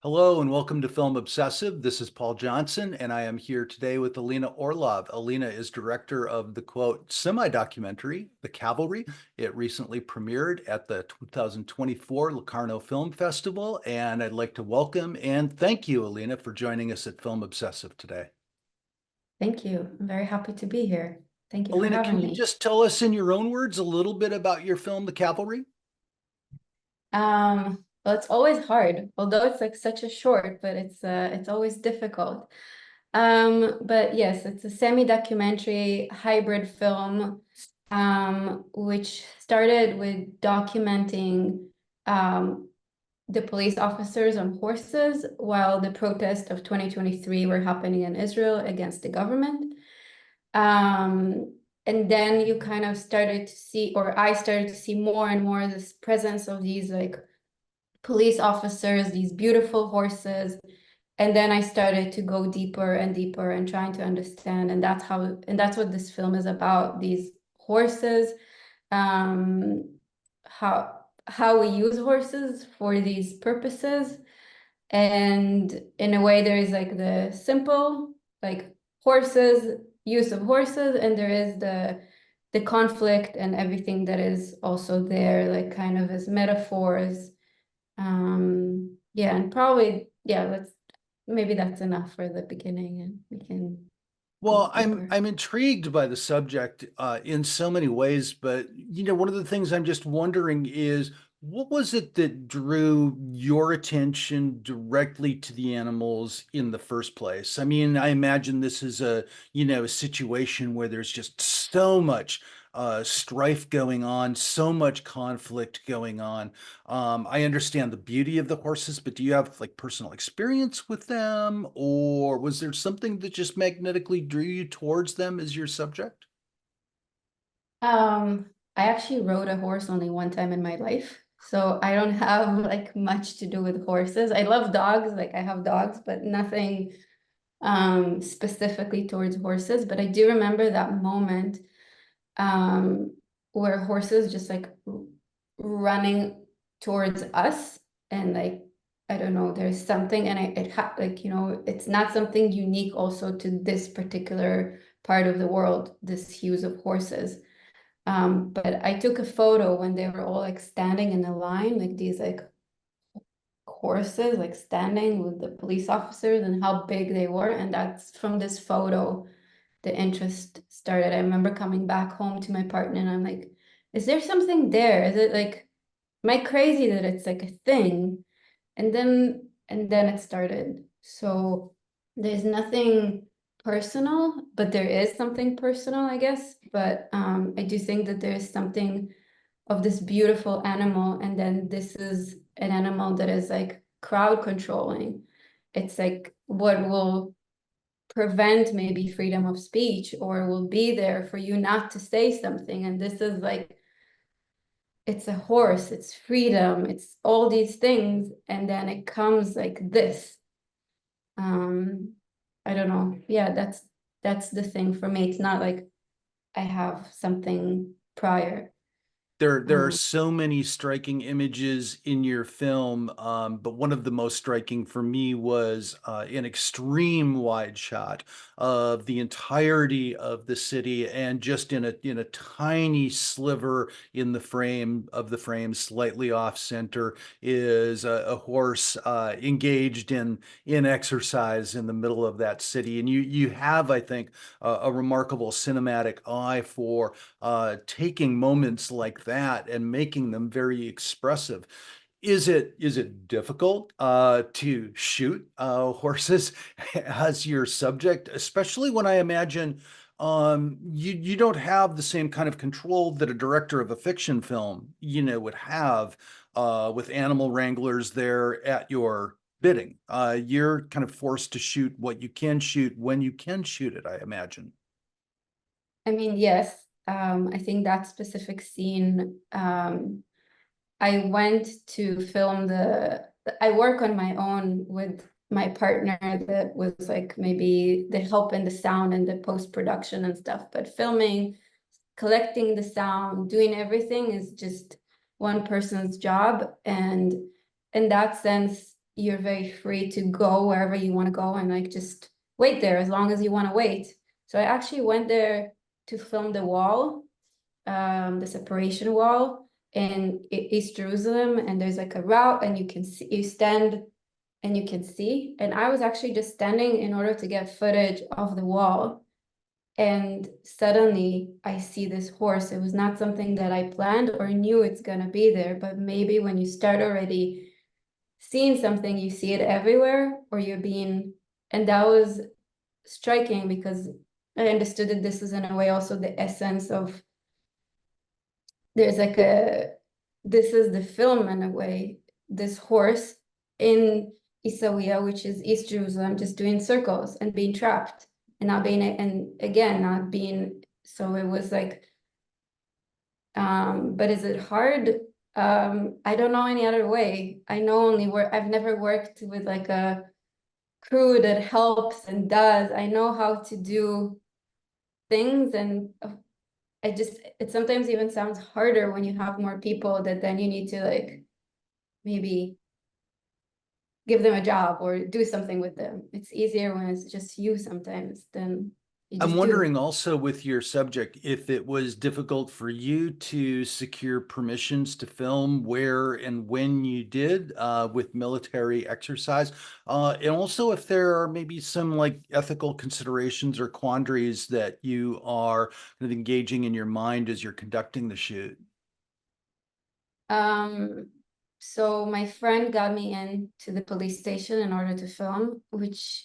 Hello and welcome to Film Obsessive. This is Paul Johnson, and I am here today with Alina Orlov. Alina is director of the quote semi-documentary, The Cavalry. It recently premiered at the 2024 Locarno Film Festival, and I'd like to welcome and thank you, Alina, for joining us at Film Obsessive today. Thank you. I'm very happy to be here. Thank you for Alina, can having you me. just tell us in your own words a little bit about your film, The Cavalry? Well, it's always hard, although it's like such a short, but it's always difficult. But yes, it's a semi-documentary hybrid film, which started with documenting the police officers on horses while the protests of 2023 were happening in Israel against the government. And then you kind of started to see, or I started to see more and more this presence of these like police officers, these beautiful horses. And then I started to go deeper and deeper and trying to understand. And that's what this film is about, these horses, um, how we use horses for these purposes. And in a way, there is like the simple, like horses, use of horses, and there is the conflict and everything that is also there, like kind of as metaphors. Yeah, and probably, yeah, let's maybe that's enough for the beginning and we can go Well, I'm deeper. I'm intrigued by the subject in so many ways, but one of the things I'm just wondering is what was it that drew your attention directly to the animals in the first place? I mean, I imagine this is a situation where there's just so much strife going on, so much conflict going on. I understand the beauty of the horses, but do you have like personal experience with them, or was there something that just magnetically drew you towards them as your subject? I actually rode a horse only one time in my life, so I don't have like much to do with horses. I love dogs, like I have dogs, but nothing specifically towards horses. But I do remember that moment um where horses just like running towards us, and like I don't know, there's something, and like it's not something unique also to this particular part of the world, this use of horses. But I took a photo when they were all like standing in a line, like these like horses, like standing with the police officers and how big they were. And that's from this photo the interest started. I remember coming back home to my partner and I'm like, is there something there? Is it like, am I crazy that it's like a thing? And then it started. So there's nothing personal, but there is something personal, I guess. But I do think that there is something of this beautiful animal, and then this is an animal that is like crowd controlling. It's like what will prevent maybe freedom of speech or will be there for you not to say something. And this is like, it's a horse, it's freedom, it's all these things. And then it comes like this. Um, I don't know. Yeah, that's the thing for me. It's not like I have something prior. There are Um, so many striking images in your film, but one of the most striking for me was an extreme wide shot of the entirety of the city, and just in a tiny sliver in the frame, slightly off center, is a horse engaged in exercise in the middle of that city, and you have, I think, a remarkable cinematic eye for taking moments like that and making them very expressive. Is it difficult to shoot horses as your subject, especially when I imagine you don't have the same kind of control that a director of a fiction film, would have with animal wranglers there at your bidding. You're kind of forced to shoot what you can shoot when you can shoot it, I imagine. I mean, yes, I think that specific scene, I went to film I work on my own with my partner that was like maybe the help in the sound and the post-production and stuff, but filming, collecting the sound, doing everything is just one person's job. And in that sense, you're very free to go wherever you want to go and like just wait there as long as you want to wait. So I actually went there to film the wall, the separation wall in East Jerusalem, and there's like a route and you can see, you stand and you can see. And I was actually just standing in order to get footage of the wall. And suddenly I see this horse. It was not something that I planned or knew it's gonna be there, but maybe when you start already seeing something, you see it everywhere, or you're being, and that was striking because I understood that this is in a way also the essence of, there's like a, this is the film in a way, this horse in Isawiya, which is East Jerusalem, just doing circles and being trapped and not being, and again, not being, so it was like, but is it hard? I don't know any other way. I know only where I've never worked with like a crew that helps and does. I know how to do things, and I just, it sometimes even sounds harder when you have more people that then you need to like maybe give them a job or do something with them. It's easier when it's just you sometimes than you I'm just do. wondering also with your subject if it was difficult for you to secure permissions to film where and when you did with military exercise, and also if there are maybe some like ethical considerations or quandaries that you are kind of engaging in your mind as you're conducting the shoot. Um, so my friend got me in to the police station in order to film, which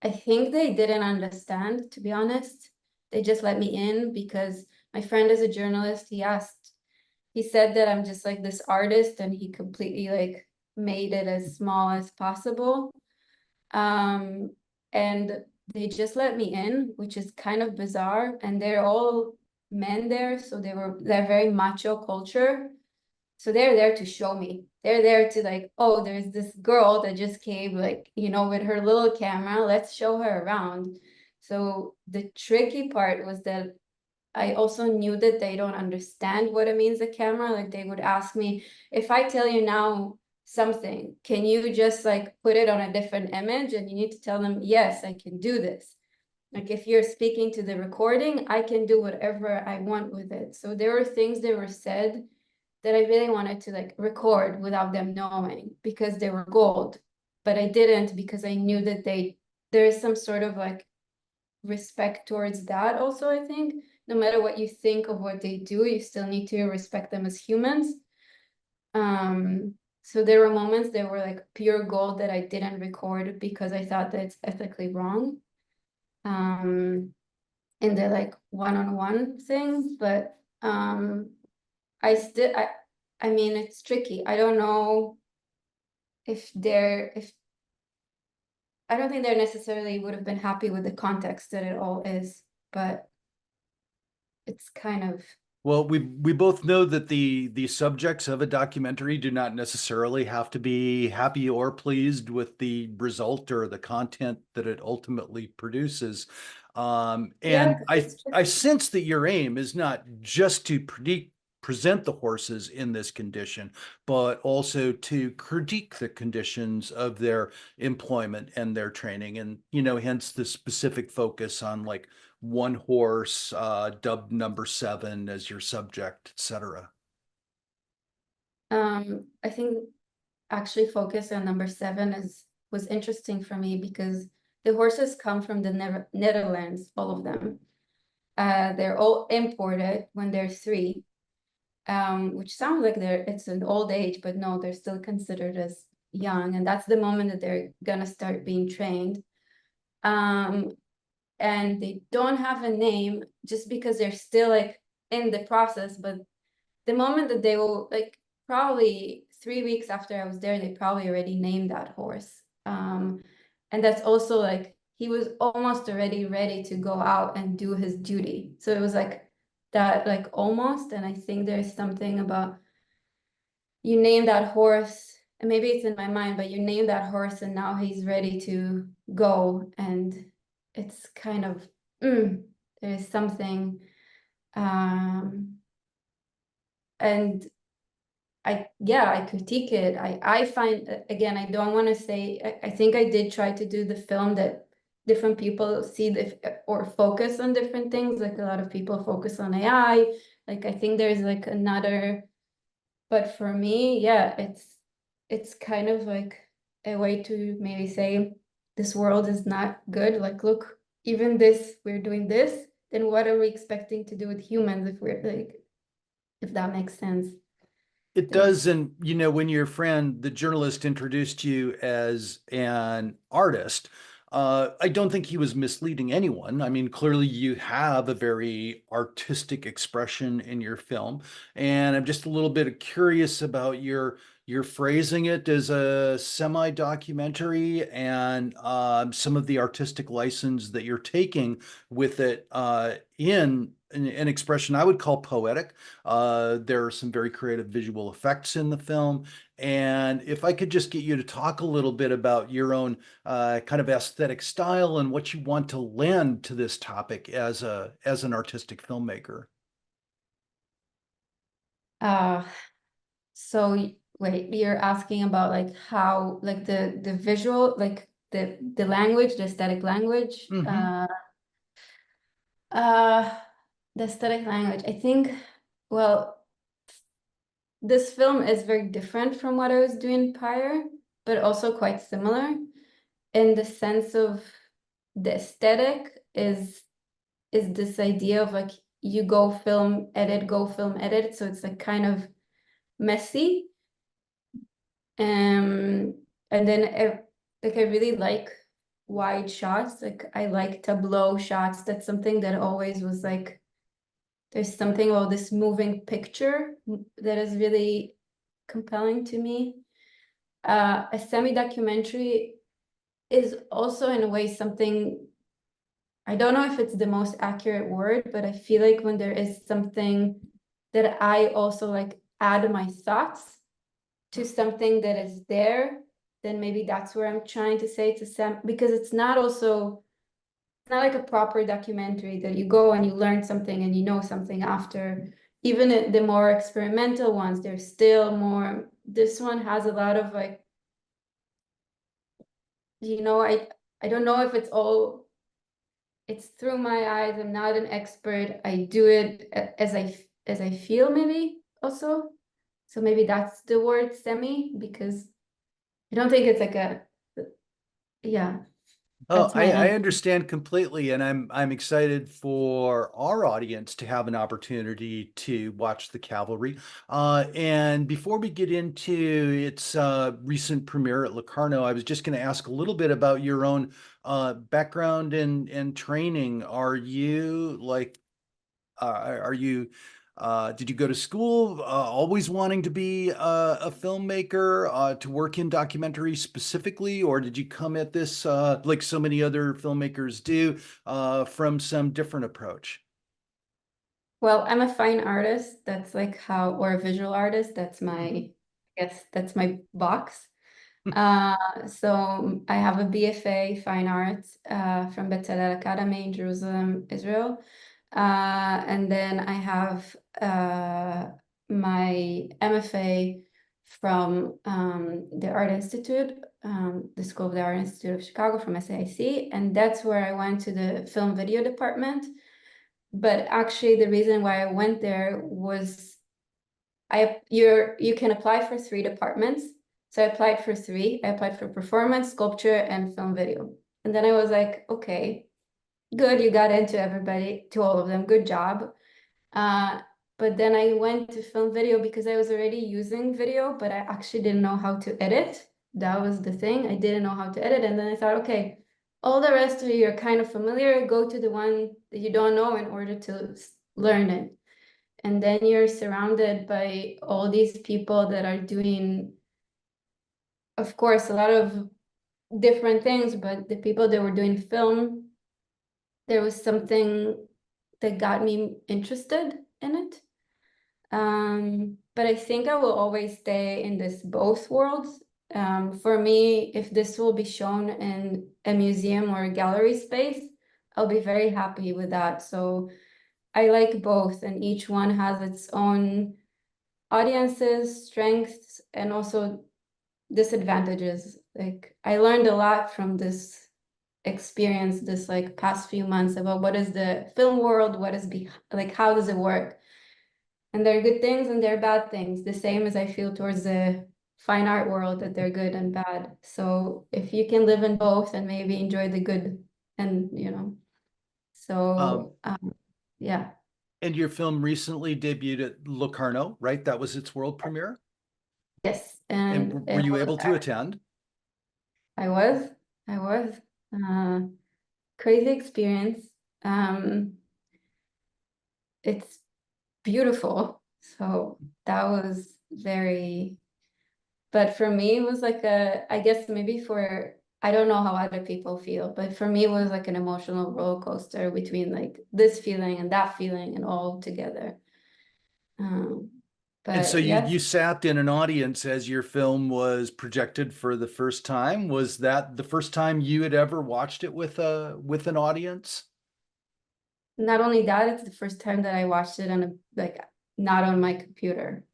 I think they didn't understand, to be honest. They just let me in because my friend is a journalist. He said that I'm just like this artist and he completely like made it as small as possible. Um, and they just let me in, which is kind of bizarre. And they're all men there, so they're very macho culture. So they're there to show me. They're there to like, oh, there's this girl that just came, like, you know, with her little camera. Let's show her around. So the tricky part was that I also knew that they don't understand what it means, a camera. Like they would ask me, if I tell you now something, can you just like put it on a different image? And you need to tell them, yes, I can do this. Like if you're speaking to the recording, I can do whatever I want with it. So there were things that were said that I really wanted to like record without them knowing because they were gold. But I didn't because I knew that there is some sort of like respect towards that also, I think. No matter what you think of what they do, you still need to respect them as humans. So there were moments that were like pure gold that I didn't record because I thought that it's ethically wrong. In the like one-on-one thing, but I still I mean it's tricky. I don't know if I don't think they necessarily would have been happy with the context that it all is, but it's kind of, Well, we both know that the subjects of a documentary do not necessarily have to be happy or pleased with the result or the content that it ultimately produces. yeah, And it's I tricky. sense that your aim is not just to present the horses in this condition, but also to critique the conditions of their employment and their training, and hence the specific focus on like one horse, dubbed number seven as your subject, etc. I think actually focus on number seven is was interesting for me because the horses come from the Netherlands, all of them. They're all imported when they're three, which sounds like it's an old age, but no, they're still considered as young, and that's the moment that they're gonna start being trained. Um, and they don't have a name just because they're still like in the process, but the moment that they will like probably 3 weeks after I was there, they probably already named that horse. And that's also like he was almost already ready to go out and do his duty. So it was like that, like almost. And I think there's something about you name that horse, and maybe it's in my mind, but you name that horse and now he's ready to go. And it's kind of there's something and I critique it. I find, again, I don't want to say, I think I did try to do the film that different people see or focus on different things. Like a lot of people focus on AI. Like I think there's like another, but for me, yeah, it's kind of like a way to maybe say this world is not good. Like, look, even this, we're doing this, then what are we expecting to do with humans if we're like, if that makes sense. It There's does. And, you know, when your friend, the journalist, introduced you as an artist, I don't think he was misleading anyone. I mean, clearly you have a very artistic expression in your film. And I'm just a little bit curious about your phrasing it as a semi-documentary and some of the artistic license that you're taking with it in an expression I would call poetic. There are some very creative visual effects in the film. And if I could just get you to talk a little bit about your own kind of aesthetic style and what you want to lend to this topic as an artistic filmmaker. uh so wait, you're asking about like how like the visual, like the language, the aesthetic language, Hmm. uh the aesthetic language. I think, well, this film is very different from what I was doing prior, but also quite similar in the sense of the aesthetic is this idea of like you go film edit, so it's like kind of messy. Um, and then like I really like wide shots. Like I like tableau shots. That's something that always was like there's something about this moving picture that is really compelling to me. A semi-documentary is also in a way something, I don't know if it's the most accurate word, but I feel like when there is something that I also like add my thoughts to something that is there, then maybe that's where I'm trying to say to Sam, because it's not like a proper documentary that you go and you learn something and you know something after. Even the more experimental ones, there's still more. This one has a lot of like, I don't know if it's through my eyes. I'm not an expert. I do it as I feel maybe also. So maybe that's the word semi, because I don't think it's like yeah, Oh, that's my I answer. understand completely, and I'm excited for our audience to have an opportunity to watch the Cavalry. And before we get into its recent premiere at Locarno, I was just going to ask a little bit about your own background and training. Are you like are you, did you go to school always wanting to be a filmmaker, to work in documentary specifically, or did you come at this, like so many other filmmakers do, from some different approach? Well, I'm a fine artist. That's like how, or a visual artist. Mhm. I guess that's my box. So I have a BFA Fine Arts from Bezalel Academy in Jerusalem, Israel. And then I have my MFA from the Art Institute, the School of the Art Institute of Chicago from SAIC. And that's where I went to the film video department. But actually, the reason why I went there was you can apply for three departments. So I applied for three. I applied for performance, sculpture, and film video. And then I was like, okay, good, you got into everybody, to all of them. Good job. Uh, but then I went to film video because I was already using video, but I actually didn't know how to edit. That was the thing. I didn't know how to edit. And then I thought, okay, all the rest of you are kind of familiar. Go to the one that you don't know in order to learn it. And then you're surrounded by all these people that are doing, of course, a lot of different things, but the people that were doing film, there was something that got me interested in it. But I think I will always stay in this both worlds. For me, if this will be shown in a museum or a gallery space, I'll be very happy with that. So I like both, and each one has its own audiences, strengths, and also disadvantages. Like I learned a lot from this experience, this like past few months about what is the film world, what is like how does it work? And there are good things and there are bad things. The same as I feel towards the fine art world, that they're good and bad. So if you can live in both and maybe enjoy the good and Um, so yeah. and your film recently debuted at Locarno, right? That was its world premiere. Yes, And and were it you was able to attend? I was I was uh crazy experience. Um it's beautiful. So that was very, but for me, it was like I guess maybe for, I don't know how other people feel, but for me, it was like an emotional roller coaster between like this feeling and that feeling and all together. Um, And so but you yes, sat in an audience as your film was projected for the first time. Was that the first time you had ever watched it with an audience? not only that, it's the first time that I watched it on a like not on my computer.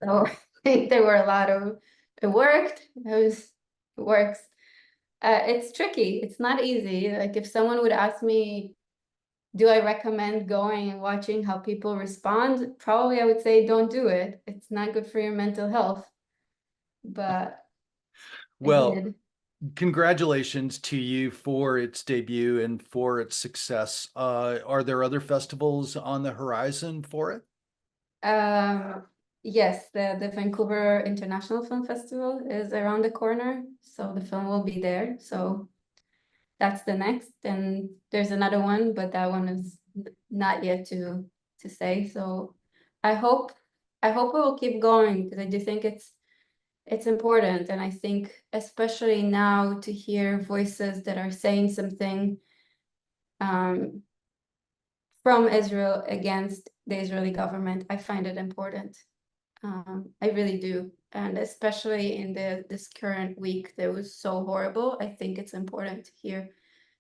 So I think there were a lot of, it worked. It works. It's tricky. It's not easy. Like if someone would ask me, do I recommend going and watching how people respond? Probably I would say don't do it. It's not good for your mental health. But I Well, did. congratulations to you for its debut and for its success. Are there other festivals on the horizon for it? Um, yes, the Vancouver International Film Festival is around the corner, so the film will be there. So that's the next, and there's another one, but that one is not yet to say. So I hope I hope it will keep going because I do think it's important, and I think especially now to hear voices that are saying something um, from Israel against the Israeli government, I find it important. I really do, and especially in this current week that was so horrible, I think it's important to hear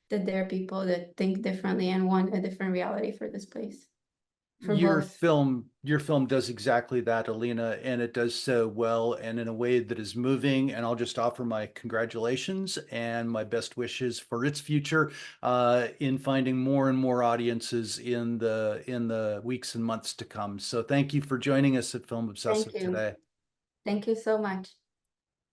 that there are people that think differently and want a different reality for this place, for both. Your film does exactly that, Alina, and it does so well and in a way that is moving. And I'll just offer my congratulations and my best wishes for its future in finding more and more audiences in the weeks and months to come. So thank you for joining us at Film Thank Obsessive you. today. Thank you so much.